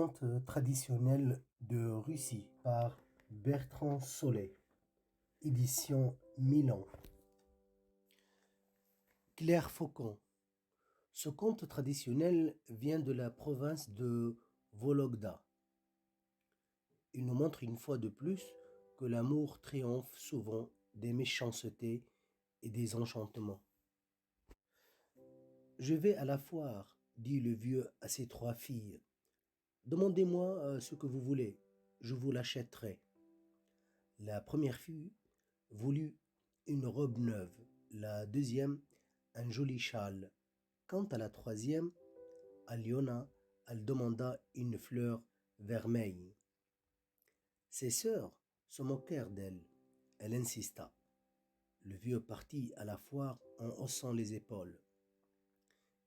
conte traditionnel de Russie par Bertrand Solé, édition Milan. Claire Faucon. Ce conte traditionnel vient de la province de Vologda. Il nous montre une fois de plus que l'amour triomphe souvent des méchancetés et des enchantements. Je vais à la foire, dit le vieux à ses 3 filles. Demandez-moi ce que vous voulez, je vous l'achèterai. La première fille voulut une robe neuve, la deuxième un joli châle. Quant à la troisième, Aliona, elle demanda une fleur vermeille. Ses sœurs se moquèrent d'elle. Elle insista. Le vieux partit à la foire en haussant les épaules.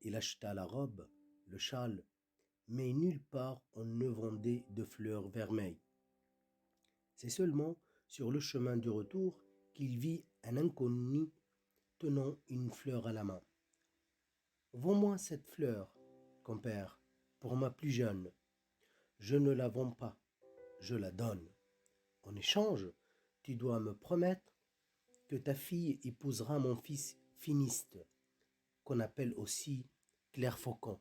Il acheta la robe, le châle, mais nulle part on ne vendait de fleurs vermeilles. C'est seulement sur le chemin du retour qu'il vit un inconnu tenant une fleur à la main. « Vends-moi cette fleur, compère, pour ma plus jeune. Je ne la vends pas, je la donne. En échange, tu dois me promettre que ta fille épousera mon fils Finiste, qu'on appelle aussi Claire Faucon. »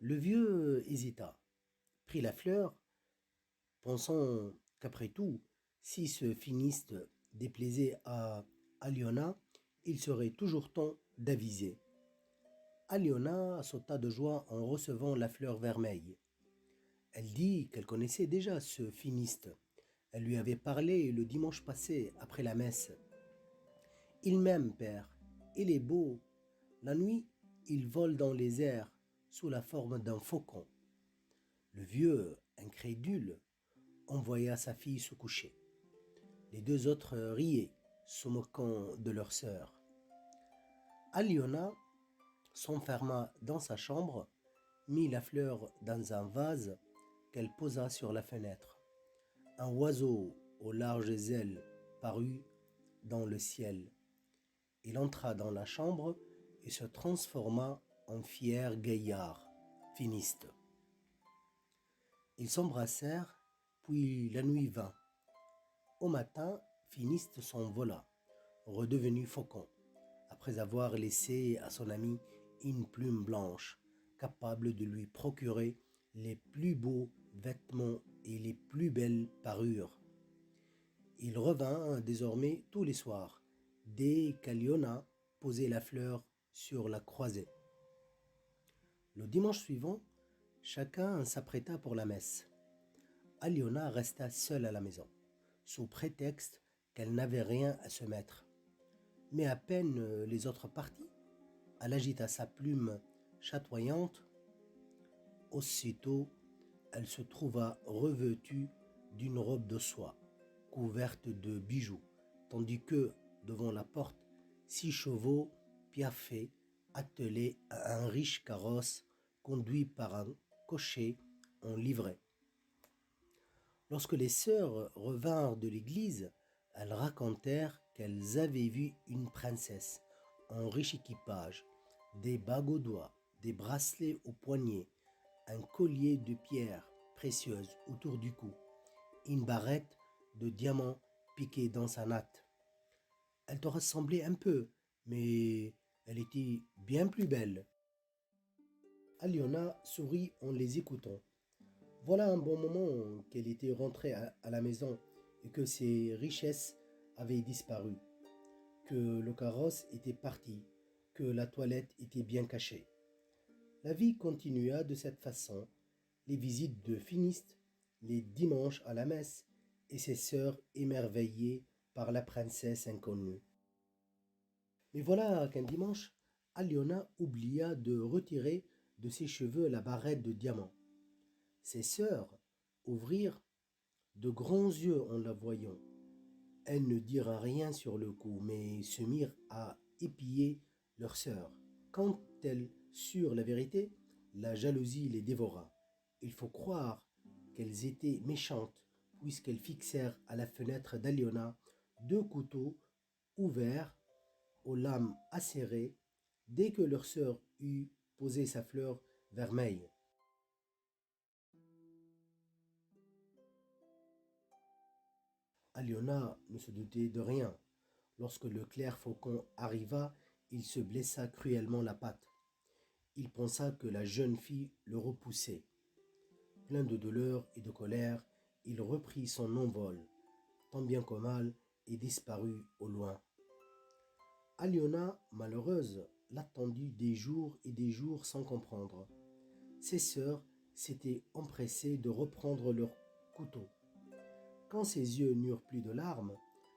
Le vieux hésita, prit la fleur, pensant qu'après tout, si ce Finiste déplaisait à Aliona, il serait toujours temps d'aviser. Aliona sauta de joie en recevant la fleur vermeille. Elle dit qu'elle connaissait déjà ce Finiste. Elle lui avait parlé le dimanche passé après la messe. « Il m'aime, père. Il est beau. La nuit, il vole dans les airs sous la forme d'un faucon. » Le vieux, incrédule, envoya sa fille se coucher. Les 2 autres riaient, se moquant de leur sœur. Aliona s'enferma dans sa chambre, mit la fleur dans un vase qu'elle posa sur la fenêtre. Un oiseau aux larges ailes parut dans le ciel. Il entra dans la chambre et se transforma en fier gaillard, Finiste. Ils s'embrassèrent, puis la nuit vint. Au matin, Finiste s'envola, redevenu faucon, après avoir laissé à son ami une plume blanche, capable de lui procurer les plus beaux vêtements et les plus belles parures. Il revint désormais tous les soirs, dès qu'Aliona posait la fleur sur la croisée. Le dimanche suivant, chacun s'apprêta pour la messe. Aliona resta seule à la maison, sous prétexte qu'elle n'avait rien à se mettre. Mais à peine les autres partis, elle agita sa plume chatoyante. Aussitôt, elle se trouva revêtue d'une robe de soie, couverte de bijoux, tandis que, devant la porte, 6 chevaux piaffaient, attelés à un riche carrosse conduit par un cocher en livrée. Lorsque les sœurs revinrent de l'église, elles racontèrent qu'elles avaient vu une princesse en riche équipage, des bagues aux doigts, des bracelets aux poignets, un collier de pierres précieuses autour du cou, une barrette de diamants piquée dans sa natte. Elle te ressemblait un peu, mais elle était bien plus belle. Aliona sourit en les écoutant. Voilà un bon moment qu'elle était rentrée à la maison et que ses richesses avaient disparu, que le carrosse était parti, que la toilette était bien cachée. La vie continua de cette façon, les visites de Finiste, les dimanches à la messe et ses sœurs émerveillées par la princesse inconnue. Mais voilà qu'un dimanche, Aliona oublia de retirer de ses cheveux la barrette de diamants. Ses sœurs ouvrirent de grands yeux en la voyant. Elles ne dirent rien sur le coup, mais se mirent à épier leur sœur. Quand elles surent la vérité, la jalousie les dévora. Il faut croire qu'elles étaient méchantes, puisqu'elles fixèrent à la fenêtre d'Aliona 2 couteaux ouverts, aux lames acérées, dès que leur sœur eut posé sa fleur vermeille. Aliona ne se doutait de rien. Lorsque le clerc faucon arriva, il se blessa cruellement la patte. Il pensa que la jeune fille le repoussait. Plein de douleur et de colère, il reprit son envol, tant bien que mal, et disparut au loin. Aliona, malheureuse, l'attendit des jours et des jours sans comprendre. Ses sœurs s'étaient empressées de reprendre leur couteau. Quand ses yeux n'eurent plus de larmes,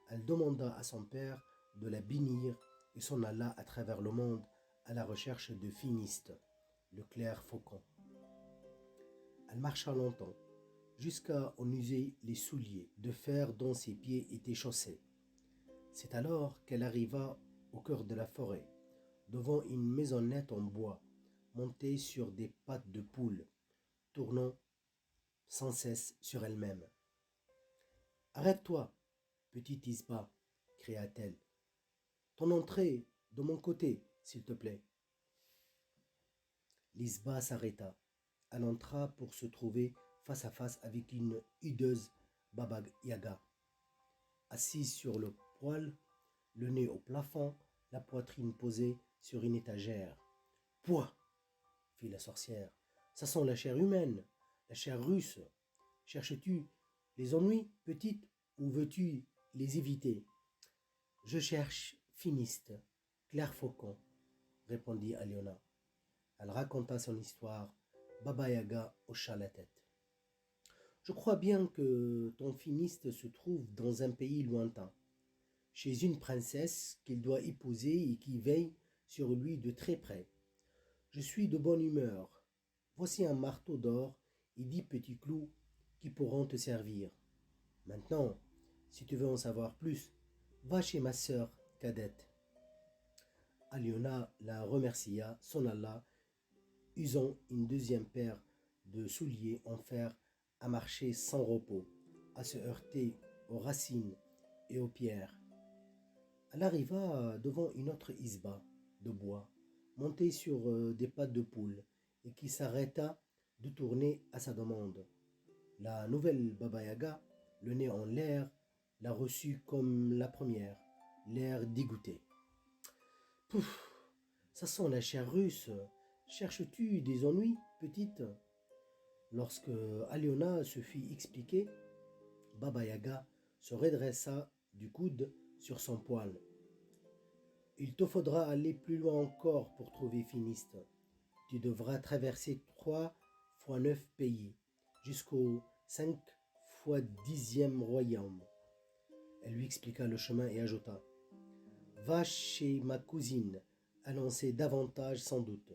elle demanda à son père de la bénir et s'en alla à travers le monde à la recherche de Finiste, le clerc faucon. Elle marcha longtemps, jusqu'à en user les souliers de fer dont ses pieds étaient chaussés. C'est alors qu'elle arriva au cœur de la forêt, devant une maisonnette en bois, montée sur des pattes de poule, tournant sans cesse sur elle-même. « Arrête-toi, petite Isba, cria-t-elle. Ton entrée de mon côté, s'il te plaît. L'Isba s'arrêta. Elle entra pour se trouver face à face avec une hideuse Baba Yaga. Assise sur le poêle, le nez au plafond, la poitrine posée sur une étagère. « Pouah !» fit la sorcière. « Ça sent la chair humaine, la chair russe. Cherches-tu les ennuis, petite, ou veux-tu les éviter ?»« Je cherche Finiste, Claire Faucon, » répondit Aliona. Elle raconta son histoire. Baba Yaga hocha la tête. « Je crois bien que ton Finiste se trouve dans un pays lointain, chez une princesse qu'il doit épouser et qui veille sur lui de très près. Je suis de bonne humeur. Voici un marteau d'or et 10 petits clous qui pourront te servir. Maintenant, si tu veux en savoir plus, va chez ma sœur cadette. » Aliona la remercia, s'en alla, usant une deuxième paire de souliers en fer à marcher sans repos, à se heurter aux racines et aux pierres. Elle arriva devant une autre isba de bois, montée sur des pattes de poule, et qui s'arrêta de tourner à sa demande. La nouvelle Baba Yaga, le nez en l'air, la reçut comme la première, l'air dégoûté. « Pouf, ça sent la chair russe. Cherches-tu des ennuis, petite ?» Lorsque Aliona se fit expliquer, Baba Yaga se redressa du coude sur son poil. « Il te faudra aller plus loin encore pour trouver Finiste. Tu devras traverser 3 fois 9 pays, jusqu'au 5 fois 10e royaume. » Elle lui expliqua le chemin et ajouta: « Va chez ma cousine, elle en sait davantage sans doute.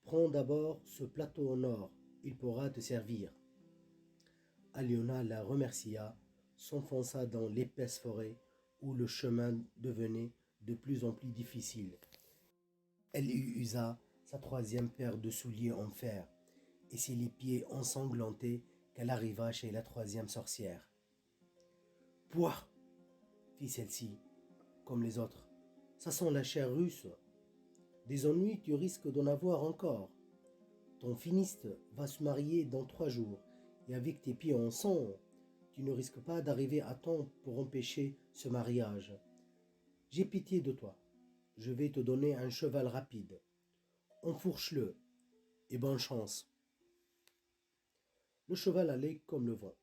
Prends d'abord ce plateau au nord, il pourra te servir. » Aliona la remercia, s'enfonça dans l'épaisse forêt où le chemin devenait de plus en plus difficile. Elle y usa sa 3e paire de souliers en fer, et c'est les pieds ensanglantés qu'elle arriva chez la 3e sorcière. « Pouah !» fit celle-ci, comme les autres. « Ça sent la chair russe. Des ennuis, tu risques d'en avoir encore. Ton Finiste va se marier dans 3 jours, et avec tes pieds en sang, tu ne risques pas d'arriver à temps pour empêcher ce mariage. J'ai pitié de toi. Je vais te donner un cheval rapide. Enfourche-le, et bonne chance. » Le cheval allait comme le vent,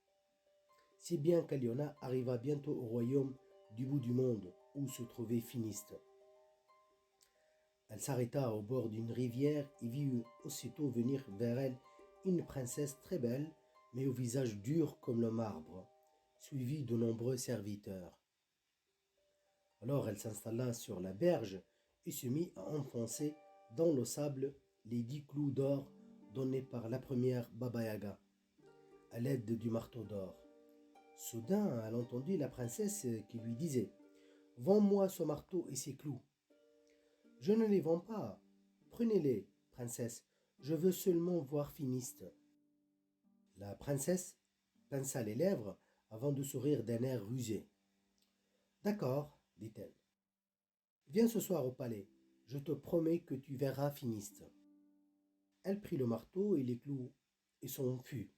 si bien qu'Aliona arriva bientôt au royaume du bout du monde où se trouvait Finiste. Elle s'arrêta au bord d'une rivière et vit aussitôt venir vers elle une princesse très belle, mais au visage dur comme le marbre, suivie de nombreux serviteurs. Alors elle s'installa sur la berge et se mit à enfoncer dans le sable les 10 clous d'or donnés par la première Baba Yaga, à l'aide du marteau d'or. Soudain, elle entendit la princesse qui lui disait: « Vends-moi ce marteau et ces clous. »« Je ne les vends pas. Prenez-les, princesse. Je veux seulement voir Finiste. » La princesse pinça les lèvres avant de sourire d'un air rusé. « D'accord, dit-elle. Viens ce soir au palais. Je te promets que tu verras Finiste. » Elle prit le marteau et les clous et s'en fut.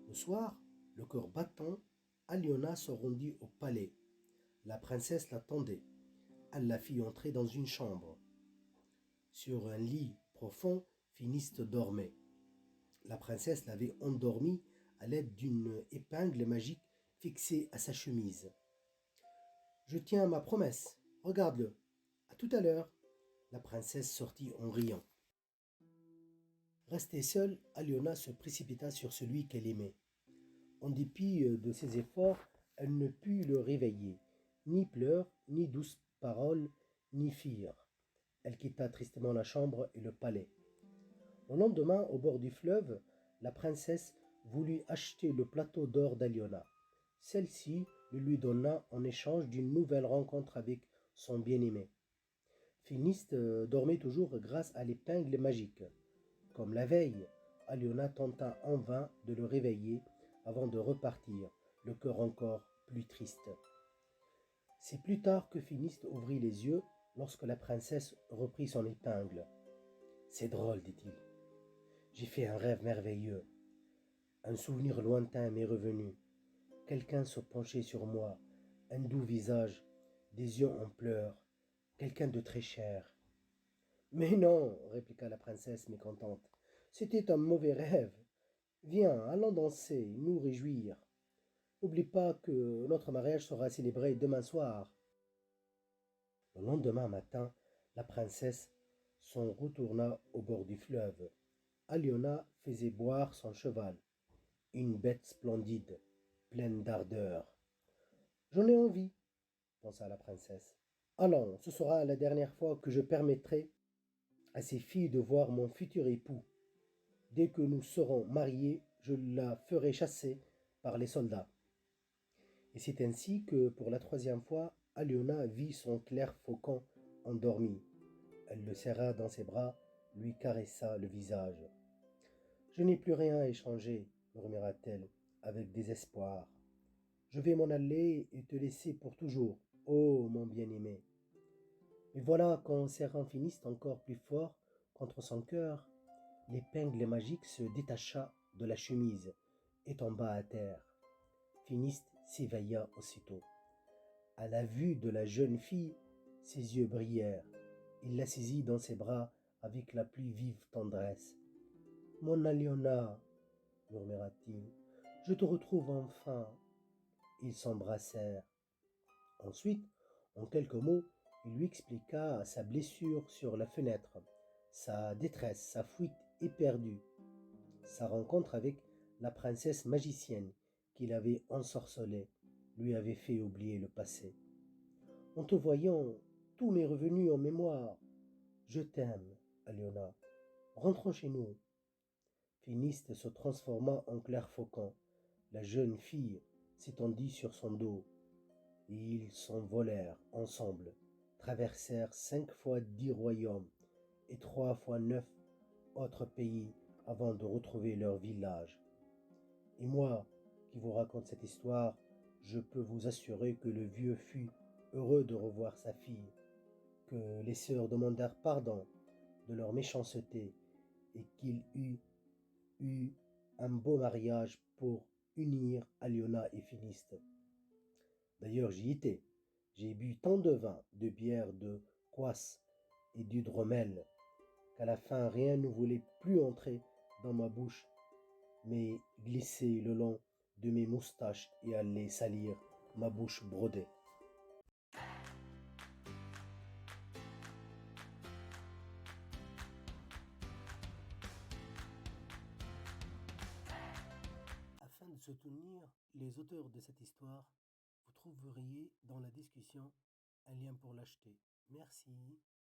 Le soir, le cœur battant, Aliona se rendit au palais. La princesse l'attendait. Elle la fit entrer dans une chambre. Sur un lit profond, Finiste dormait. La princesse l'avait endormi à l'aide d'une épingle magique fixée à sa chemise. Je tiens ma promesse. Regarde-le. À tout à l'heure. La princesse sortit en riant. Restée seule, Aliona se précipita sur celui qu'elle aimait. En dépit de ses efforts, elle ne put le réveiller. Ni pleurs, ni douces paroles, ni fire. Elle quitta tristement la chambre et le palais. Le lendemain, au bord du fleuve, la princesse voulut acheter le plateau d'or d'Aliona. Celle-ci le lui donna en échange d'une nouvelle rencontre avec son bien-aimé. Finiste dormait toujours grâce à l'épingle magique. Comme la veille, Aliona tenta en vain de le réveiller avant de repartir, le cœur encore plus triste. C'est plus tard que Finiste ouvrit les yeux lorsque la princesse reprit son épingle. « C'est drôle, dit-il. J'ai fait un rêve merveilleux. Un souvenir lointain m'est revenu. Quelqu'un se penchait sur moi, un doux visage, des yeux en pleurs, quelqu'un de très cher. » « Mais non, répliqua la princesse mécontente, c'était un mauvais rêve. Viens, allons danser, nous réjouir. N'oublie pas que notre mariage sera célébré demain soir. » Le lendemain matin, la princesse s'en retourna au bord du fleuve. Aliona faisait boire son cheval, une bête splendide, pleine d'ardeur. « J'en ai envie, pensa la princesse. Allons, ce sera la dernière fois que je permettrai à ces filles de voir mon futur époux. Dès que nous serons mariés, je la ferai chasser par les soldats. » Et c'est ainsi que, pour la troisième fois, Aliona vit son clair faucon endormi. Elle le serra dans ses bras, lui caressa le visage. « Je n'ai plus rien à échanger, murmura-t-elle, avec désespoir. Je vais m'en aller et te laisser pour toujours, ô mon bien-aimé. » Mais voilà qu'en serrant Finiste encore plus fort contre son cœur, l'épingle magique se détacha de la chemise et tomba à terre. Finiste s'éveilla aussitôt. À la vue de la jeune fille, ses yeux brillèrent. Il la saisit dans ses bras avec la plus vive tendresse. « Mon Aliona, murmura-t-il, je te retrouve enfin. » Ils s'embrassèrent. Ensuite, en quelques mots, il lui expliqua sa blessure sur la fenêtre, sa détresse, sa fuite éperdue, sa rencontre avec la princesse magicienne qui l'avait ensorcelé, lui avait fait oublier le passé. « En te voyant, tout m'est revenu en mémoire. Je t'aime, Aliona. Rentrons chez nous. » Finiste se transforma en clair faucon. La jeune fille s'étendit sur son dos. Et ils s'envolèrent ensemble, traversèrent 5 fois 10 royaumes et 3 fois 9 autres pays avant de retrouver leur village. Et moi, qui vous raconte cette histoire, je peux vous assurer que le vieux fut heureux de revoir sa fille, que les sœurs demandèrent pardon de leur méchanceté et qu'il eut un beau mariage pour unir Aliona et Finiste. D'ailleurs, j'y étais. J'ai bu tant de vin, de bière, de kvass et d'hydromel qu'à la fin rien ne voulait plus entrer dans ma bouche, mais glisser le long de mes moustaches et aller salir ma bouche brodée. Afin de soutenir les auteurs de cette histoire, vous trouveriez dans la discussion un lien pour l'acheter. Merci.